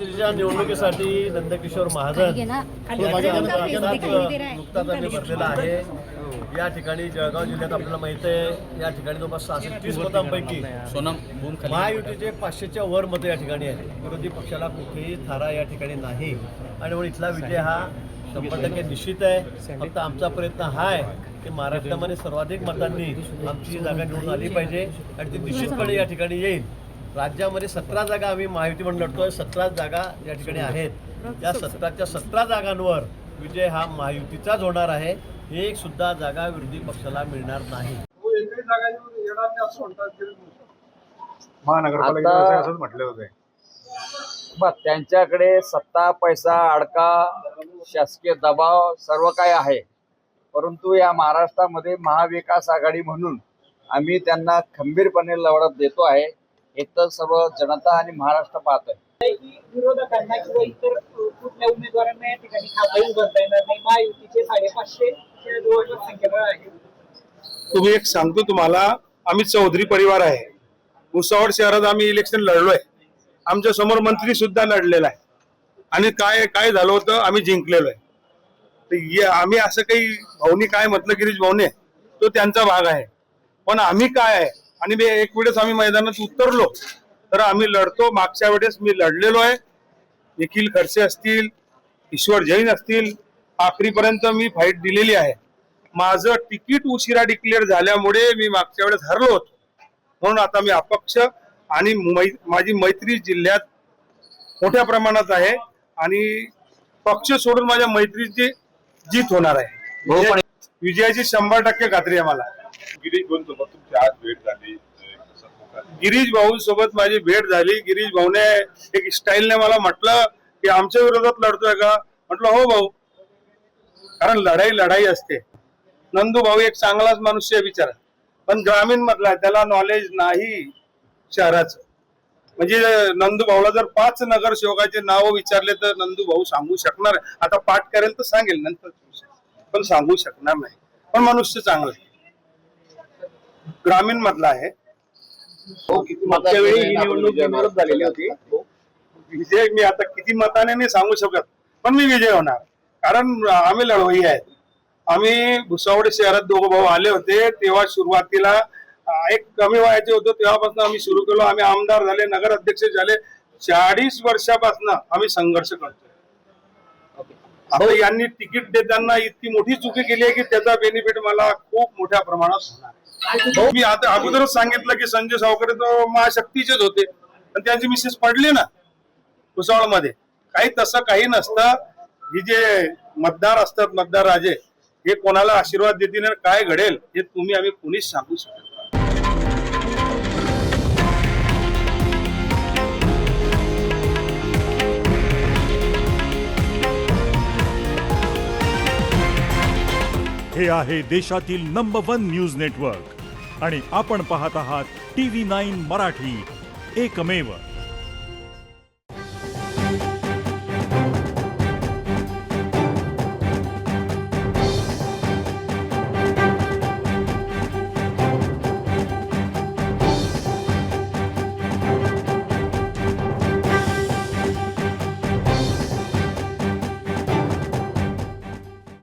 लोकसभेच्या निवडणुकीसाठी नंदकिशोर महाजन नुकताच आम्ही भरलेला आहे। या ठिकाणी जळगाव जिल्ह्यात आपल्याला माहित आहे या ठिकाणी जवळपास 630 मतांपैकी महायुतीचे 500च्या वर मतं या ठिकाणी आहेत। विरोधी पक्षाला कुठेही थारा या ठिकाणी नाही आणि म्हणून इथला विजय हा 100% निश्चित आहे। फक्त आमचा प्रयत्न हा आहे की महाराष्ट्रामध्ये सर्वाधिक मतांनी आमची जागा निवडून आली पाहिजे आणि ती निश्चितपणे या ठिकाणी येईल। राज्यामध्ये 17 जागा आम्ही महायुती म्हणून लढतोय, 17 जागा या ठिकाणी आहेत। या 17च्या 17 जागांवर विजय हा महायुतीचाच होणार आहे। एक सुद्धा जागा विरोधी पक्षाला मिळणार नाही। त्यांच्याकडे सत्ता, पैसा, अडका, शासकीय दबाव सर्व काय आहे, परंतु या महाराष्ट्रामध्ये महाविकास आघाडी म्हणून आम्ही त्यांना खंबीरपणे लढत देतो आहे। इतर सर्व जनता आणि महाराष्ट्र पाहत आहे। विरोधकांना किंवा इतर कुठल्या उमेदवारांना या ठिकाणी खाताही उघडता येणार नाही। महायुतीचे 550 जवळपास संख्याबळ आहे। तुम्ही एक सांगतो तुम्हाला, आम्ही चौधरी परिवार आहे। भुसावळ शहरात आम्ही इलेक्शन लढलोय, आमच्या समोर मंत्री सुद्धा लढलेला आहे आणि काय काय झालं होतं आम्ही जिंकलेलो आहे। आम्ही असं काही भाऊनी काय म्हटलं गिरीश भाऊने तो त्यांचा भाग आहे, पण आम्ही काय आहे आणि एक वेळेस आम्ही मैदानात उतरलो तर आम्ही लढतो। मागच्या वेळेस मी लढलेलो आहे, निखिल खडसे असतील, ईश्वर जैन असतील, आखरीपर्यंत मी फाईट दिलेली आहे। माझं तिकीट उशिरा डिक्लेअर झाल्यामुळे मी मागच्या वेळेस हरलो होतो, म्हणून आता मी अपक्ष आणि माझी मैत्री जिल्ह्यात मोठ्या प्रमाणात आहे आणि पक्ष सोडून माझ्या मैत्रीची जीत होणार आहे। विजयाची 100% खात्री आहे मला। गिरीश भाऊ सोबत तुमची आज भेट झाली, गिरीश भाऊ सोबत माझी भेट झाली। गिरीश भाऊने एक स्टाईलने मला म्हटलं की आमच्या विरोधात लढतोय का? म्हटलं हो भाऊ, कारण लढाई असते। नंदू भाऊ एक चांगलाच मनुष्य विचार, पण ग्रामीण मधला त्याला नॉलेज नाही शहराचं। म्हणजे नंदू भाऊला जर 5 नगरसेवकाचे नाव विचारले तर नंदू भाऊ सांगू शकणार, आता पाठ करेल तर सांगेल नंतर, पण सांगू शकणार नाही। पण मनुष्य चांगला आहे, ग्रामीण मधला आहे। मागच्या वेळी ही निवडणूक झालेली होती। विजय मी आता किती मताने नाही सांगू शकत, पण मी विजय होणार, कारण आम्ही लढवई आहेत। आम्ही भुसावळ शहरात 2 भाऊ आले होते तेव्हा सुरुवातीला एक कमी वयाचे होतो, तेव्हापासून आम्ही सुरू केलो। आम्ही आमदार झाले, नगर अध्यक्ष झाले, 40 वर्षापासून आम्ही संघर्ष करतो। आता यांनी तिकीट देताना इतकी मोठी चुकी केली आहे की त्याचा बेनिफिट मला खूप मोठ्या प्रमाणात होणार। मी आता अगोदरच सांगितलं की संजय सावकर तो महाशक्तीचेच होते आणि त्यांची मिसेस पडली ना भुसावळ मध्ये। काही तसं काही नसतं। ही जे मतदार असतात, मतदार राजे, हे कोणाला आशीर्वाद देतील आणि काय घडेल हे तुम्ही आम्ही कोणीच सांगू शकत। हे आहे देशातील नंबर 1 न्यूज नेटवर्क आणि आपण पाहत आहात TV9 मराठी, एकमेव।